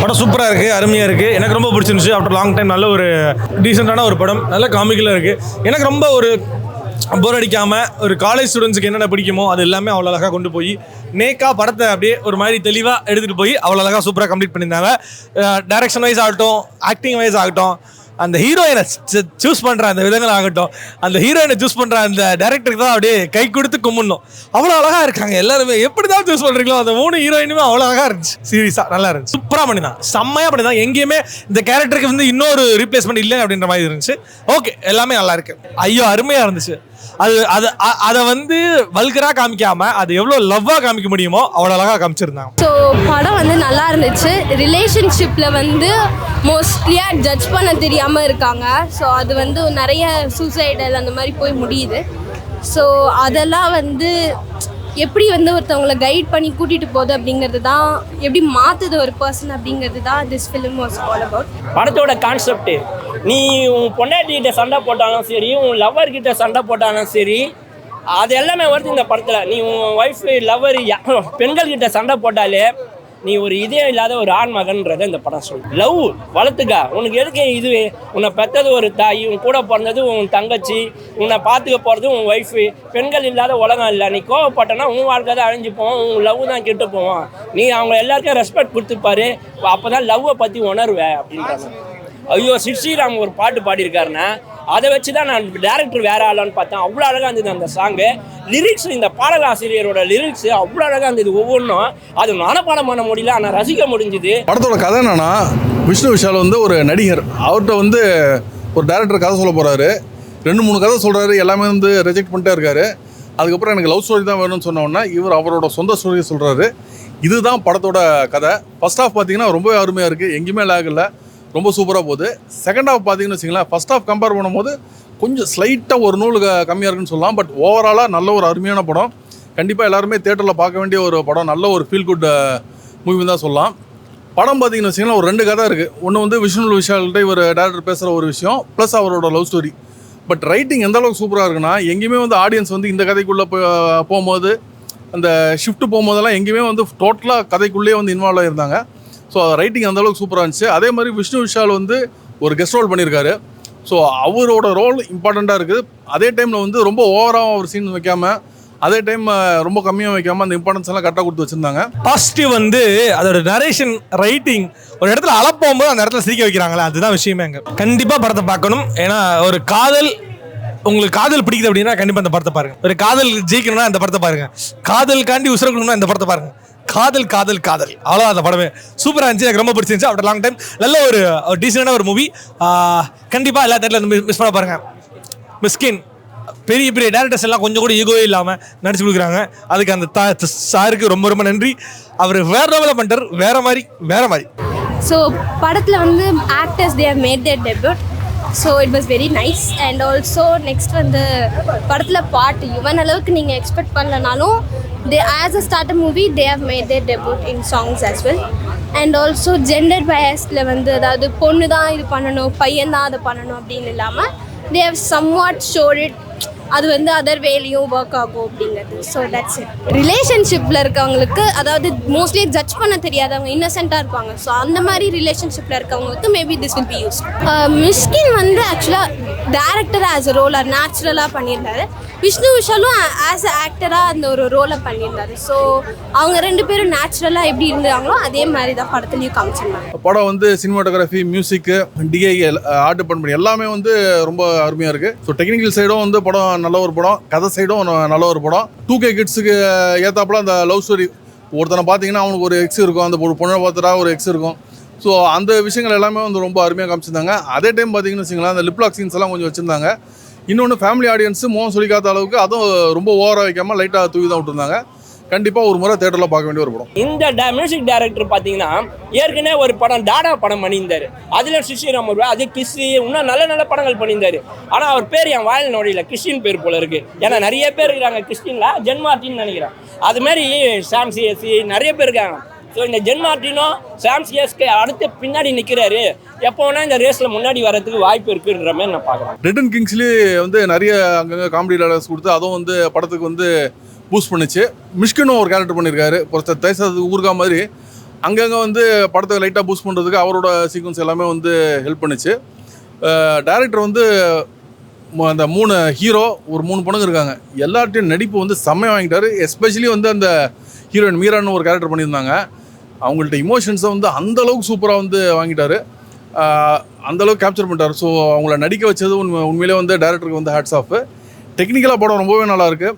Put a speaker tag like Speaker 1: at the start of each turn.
Speaker 1: படம் சூப்பராக இருக்குது, அருமையாக இருக்குது. எனக்கு ரொம்ப பிடிச்சிருந்துச்சு. ஆஃப்டர் லாங் டைம் நல்ல ஒரு டீசெண்டான ஒரு படம், நல்ல காமிக்கலாக இருக்குது. எனக்கு ரொம்ப ஒரு போர் அடிக்காமல் ஒரு காலேஜ் ஸ்டூடெண்ட்ஸுக்கு என்னென்ன பிடிக்குமோ அது எல்லாமே அவ்வளோ அழகாக கொண்டு போய் நேக்காக படத்தை அப்படியே ஒரு மாதிரி தெளிவாக எடுத்துகிட்டு போய் அவ்வளோ அழகாக சூப்பராக கம்ப்ளீட் பண்ணியிருந்தாங்க. டைரக்ஷன் வைஸ் ஆகட்டும், ஆக்டிங் வைஸ் ஆகட்டும், அந்த ஹீரோயினை சூஸ் பண்ணுற அந்த விதங்கள் ஆகட்டும், அந்த ஹீரோயினை சூஸ் பண்ணுற அந்த டேரக்டருக்கு தான் அப்படியே கை கொடுத்து கும்பிடணும். அவ்வளோ அழகாக இருக்காங்க எல்லாருமே. எப்படி தான் சூஸ் பண்ணுறீங்களோ அந்த 3 ஹீரோயினுமே அவ்வளோ அழகாக இருந்துச்சு. சீரியஸாக நல்லா இருந்துச்சு, சூப்பராக பண்ணிதான், செம்மையாக பண்ணிதான். எங்கேயுமே இந்த கேரக்டருக்கு வந்து இன்னொரு ரீப்ளேஸ்மெண்ட் இல்லை அப்படின்ற மாதிரி இருந்துச்சு. ஓகே, எல்லாமே நல்லா இருக்கு. ஐயோ அருமையாக இருந்துச்சு. அதை வந்து வல்கராக காமிக்காம அது எவ்வளோ லவ்வாக காமிக்க முடியுமோ அவ்வளோ அழகாக காமிச்சிருந்தாங்க.
Speaker 2: ஸோ படம் வந்து நல்லா இருந்துச்சு. ரிலேஷன்ஷிப்பில் வந்து மோஸ்ட்லியாக ஜட்ஜ் பண்ண தெரியாமல் இருக்காங்க. ஸோ அது வந்து நிறைய சூசைடல் அந்த மாதிரி போய் முடியுது. ஸோ அதெல்லாம் வந்து எப்படி வந்து ஒருத்தவங்களை கைட் பண்ணி கூட்டிகிட்டு போகுது அப்படிங்கிறது தான், எப்படி மாற்றுது ஒரு பர்சன் அப்படிங்கிறது தான் this film was all about.
Speaker 3: படத்தோட கான்செப்ட், நீ உன் பொண்டாட்டிகிட்ட சண்டை போட்டாலும் சரி, உன் லவ்வர்கிட்ட சண்டை போட்டாலும் சரி, அது எல்லாமே வருது இந்த படத்தில். நீ உன் ஒய்ஃப் லவ்வர் பெண்கள்கிட்ட சண்டை போட்டாலே நீ ஒரு இதே இல்லாத ஒரு ஆண் மகன்றதை இந்த படம் சொல்லு. லவ் வளர்த்துக்கா. உனக்கு எதுக்கு இது? உன்னை பெற்றது ஒரு தாய், உன் கூட பிறந்தது உன் தங்கச்சி, உன்னை பார்த்துக்க போகிறது உன் ஒய்ஃபு. பெண்கள் இல்லாத உலகம் இல்லை. நீ கோவப்பட்டனா உன் வாழ்க்கை தான் அழிஞ்சு போவோம், உன் லவ் தான் கெட்டு போவோம். நீ அவங்க எல்லாருக்கும் ரெஸ்பெக்ட் கொடுத்துப்பாரு, அப்போ தான் லவ்வை பற்றி உணர்வேன் அப்படின்றாங்க. ஐயோ, ஸ்ரீராம் ஒரு பாட்டு பாடியிருக்காருன்னா அதை வச்சு தான் நான் டேரக்டர் வேற ஆளான்னு பார்த்தேன். அவ்வளோ அழகாக இருந்தது அந்த சாங்கு. லிரிக்ஸ், இந்த பாடலாசிரியரோட லிரிக்ஸ் அவ்வளோ அழகாக இருந்தது. ஒவ்வொன்றும் அது மனப்பாடம் பண்ண முடியல, ஆனால் ரசிக்க முடிஞ்சுது.
Speaker 4: படத்தோட கதை என்னன்னா, விஷ்ணு விஷால் வந்து ஒரு நடிகர். அவர்கிட்ட வந்து ஒரு டேரக்டர் கதை சொல்ல போகிறாரு. 2-3 கதை சொல்கிறாரு, எல்லாமே வந்து ரிஜெக்ட் பண்ணிட்டே இருக்காரு. அதுக்கப்புறம் எனக்கு லவ் ஸ்டோரி தான் வேணும்னு சொன்னோன்னா இவர் அவரோட சொந்த ஸ்டோரியை சொல்கிறாரு. இதுதான் படத்தோட கதை. ஃபர்ஸ்ட் ஹாஃப் பார்த்தீங்கன்னா ரொம்ப அருமையாக இருக்குது, எங்கேயுமே லேக் இல்லை, ரொம்ப சூப்பராக போகுது. செகண்ட் ஹாஃப் பார்த்தீங்கன்னு வச்சிங்களேன், ஃபர்ஸ்ட் ஹாஃப் கம்பேர் பண்ணும்போது கொஞ்சம் ஸ்லைட்டாக ஒரு நூல் கம்மியாக இருக்குன்னு சொல்லலாம். பட் ஓவராலாக நல்ல ஒரு அருமையான படம். கண்டிப்பாக எல்லாருமே தேட்டரில் பார்க்க வேண்டிய ஒரு படம். நல்ல ஒரு ஃபீல் குட் மூவி தான் சொல்லலாம். படம் பார்த்தீங்கன்னு வச்சிங்கன்னா ஒரு 2 கதை இருக்குது. ஒன்று வந்து விஷ்ணு விஷால்கிட்ட இவர் டேரக்டர் பேசுகிற ஒரு விஷயம், ப்ளஸ் அவரோட லவ் ஸ்டோரி. பட் ரைட்டிங் எந்த அளவுக்கு சூப்பராக இருக்குன்னா, எங்கேயுமே வந்து ஆடியன்ஸ் வந்து இந்த கதைக்குள்ளே போகும்போது, அந்த ஷிஃப்ட் போகும்போதெல்லாம் எங்கேயுமே வந்து டோட்டலாக கதைக்குள்ளேயே வந்து இன்வால்வ் ஆகியிருந்தாங்க. ஸோ ரைட்டிங் அந்தளவுக்கு சூப்பராக இருந்துச்சு. அதே மாதிரி விஷ்ணு விஷால் வந்து ஒரு கெஸ்ட் ரோல் பண்ணியிருக்காரு. ஸோ அவரோட ரோல் இம்பார்ட்டண்ட்டாக இருக்குது. அதே டைமில் வந்து ரொம்ப ஓவராக ஒரு சீன் வைக்காமல், அதே டைம் ரொம்ப கம்மியாக வைக்காமல் அந்த இம்பார்ட்டன்ஸ் எல்லாம் கரெக்டாக கொடுத்து வச்சுருந்தாங்க.
Speaker 1: பாசிட்டிவ் வந்து அதோட நரேஷன், ரைட்டிங், ஒரு இடத்துல அழப்போகும்போது அந்த இடத்துல சிரிக்க வைக்கிறாங்களா, அதுதான் விஷயமே. அங்கே கண்டிப்பாக படத்தை பார்க்கணும். ஏன்னா ஒரு காதல், உங்களுக்கு காதல் பிடிக்குது அப்படின்னா கண்டிப்பாக இந்த படத்தை பாருங்க. ஒரு காதல் ஜெயிக்கணும்னா இந்த படத்தை பாருங்க. காதலுக்காண்டி உசுர கொடுக்கணும்னா இந்த படத்தை பாருங்க. காதல் காதல் காதல், அவ்வளோ அந்த படமே சூப்பராக இருந்துச்சு. எனக்கு ரொம்ப பிடிச்சிருந்துச்சு. ஆஃப்டர் லாங் டைம் நல்ல ஒரு டீசெண்டான ஒரு மூவி. கண்டிப்பாக எல்லா தேட்டரில் மிஸ் பண்ண பாருங்க. மிஸ்கின் பெரிய பெரிய டேரக்டர்ஸ் எல்லாம் கொஞ்சம் கூட ஈகோவே இல்லாமல் நடிச்சு கொடுக்குறாங்க. அதுக்கு அந்த சாருக்கு ரொம்ப ரொம்ப நன்றி. அவர் வேற லெவலில் பண்ணிட்டார், வேற மாதிரி.
Speaker 2: ஸோ படத்தில் வந்து actors they have made their debut. So it was very nice. And also next வந்து படத்தில் பாட்டு இவன் அளவுக்கு நீங்கள் எக்ஸ்பெக்ட் பண்ணலனாலும் as a starter movie they have made their debut in songs as well. And also gender biasல வந்து அதாவது பொண்ணு தான் இது பண்ணணும், பையன் தான் அதை பண்ணணும் அப்படின்னு இல்லாமல் they have somewhat showed it. அது வந்து அதர் வேலையும் ஒர்க் ஆகும் அப்படிங்கிறது. So that's it. ரிலேஷன்ஷிப்பில் இருக்கவங்களுக்கு, அதாவது மோஸ்ட்லி ஜட்ஜ் பண்ண தெரியாதவங்க, இன்னசென்ட்டாக இருப்பாங்க. ஸோ அந்த மாதிரி ரிலேஷன்ஷிப்பில் இருக்கவங்களுக்கு maybe this will be use. Mysskin வந்து ஆக்சுவலாக டேரக்டர் ஆஸ் அ ரோலை நேச்சுரலாக பண்ணியிருந்தாரு. விஷ்ணு விஷாலும் ஆஸ் அ ஆக்டராக அந்த ஒரு ரோலை பண்ணியிருந்தாரு. ஸோ அவங்க 2 பேரும் நேச்சுரலாக எப்படி இருந்தாங்களோ அதே மாதிரி தான் படத்துலையும் காமிச்சிருந்தாங்க.
Speaker 4: படம் வந்து சினிமாட்டோகிராஃபி, மியூசிக்கு, டிஐ, ஆர்ட் டிபார்ட்மெண்ட் எல்லாமே வந்து ரொம்ப அருமையாக இருக்குது. ஸோ டெக்னிக்கல் சைடும் வந்து படம் நல்ல ஒரு படம், கதை சைடும் நல்ல ஒரு படம். 2K கிட்ஸுக்கு ஏற்றாப்புல அந்த லவ் ஸ்டோரி, ஒருத்தனை பார்த்தீங்கன்னா அவனுக்கு ஒரு எக்ஸ் இருக்கும், அந்த ஒரு பொண்ணை பார்த்தா ஒரு எக்ஸ் இருக்கும். ஸோ அந்த விஷயங்கள் எல்லாமே வந்து ரொம்ப அருமையாக காமிச்சிருந்தாங்க. அதே டைம் பார்த்தீங்கன்னு வச்சுங்களேன், அந்த லிப்லாக் சீன்ஸ் எல்லாம் கொஞ்சம் வச்சுருந்தாங்க. இன்னொன்று ஃபேமிலி ஆடியன்ஸு மோகம் சொல்லிக்காத அளவுக்கு அதுவும் ரொம்ப ஓவராக வைக்காமல் லைட்டாக தூவி தான் விட்டுருந்தாங்க. கண்டிப்பாக ஒரு முறை தேட்டரில் பார்க்க வேண்டிய ஒரு படம்.
Speaker 3: இந்த மியூசிக் டைரக்டர் பார்த்தீங்கன்னா ஏற்கனவே ஒரு படம் டாடா படம் பண்ணியிருந்தார். அதில் ஸ்ரீராம் அது கிஸ்ஸி, இன்னும் நல்ல நல்ல படங்கள் பண்ணியிருந்தார். ஆனால் அவர் பேர் என் வாயில் நோடியில் கிறிஸ்டின் பேர் போல இருக்குது. ஏன்னா நிறைய பேர் இருக்கிறாங்க கிறிஸ்டினில், ஜென் மார்ட்டின்னு நினைக்கிறேன். அதுமாரி சாம் சிஎஸ்சி நிறைய பேர் இருக்காங்க. ஸோ இந்த ஜென் மார்ட்டினோ சாம் சிஎஸ்கே அடுத்து பின்னாடி நிற்கிறாரு. எப்போ வேணால் இந்த ரேஸில் முன்னாடி வரதுக்கு வாய்ப்பு இருக்குன்ற மாதிரி நான் பார்க்குறேன்.
Speaker 4: ரெட்டன் கிங்ஸ்லி வந்து நிறைய அங்கங்கே காமெடி டைலாக்ஸ் கொடுத்து அதுவும் வந்து படத்துக்கு வந்து பூஸ்ட் பண்ணிச்சு. மிஷ்கினும் ஒரு கேரக்டர் பண்ணியிருக்காரு, ஒரு தைசாது ஊர்கா மாதிரி. அங்கங்கே வந்து படத்தை லைட்டாக பூஸ்ட் பண்ணுறதுக்கு அவரோட சீக்வன்ஸ் எல்லாமே வந்து ஹெல்ப் பண்ணுச்சு. டைரக்டர் வந்து அந்த 3 ஹீரோ ஒரு 3 பொண்ணுங்க இருக்காங்க, எல்லார்ட்டையும் நடிப்பு வந்து செம்மையாக வாங்கிட்டாரு. எஸ்பெஷலி வந்து அந்த ஹீரோயின் மீரான்னு ஒரு கேரக்டர் பண்ணியிருந்தாங்க, அவங்கள்ட்ட இமோஷன்ஸை வந்து அந்தளவுக்கு சூப்பராக வந்து வாங்கிட்டாரு, அந்தளவுக்கு கேப்சர் பண்ணிட்டார். ஸோ அவங்கள நடிக்க வச்சது உண்மையிலே வந்து டைரக்டருக்கு வந்து ஹேட்ஸ் ஆஃப். டெக்னிக்கலாக படம் ரொம்பவே நல்லாயிருக்கு.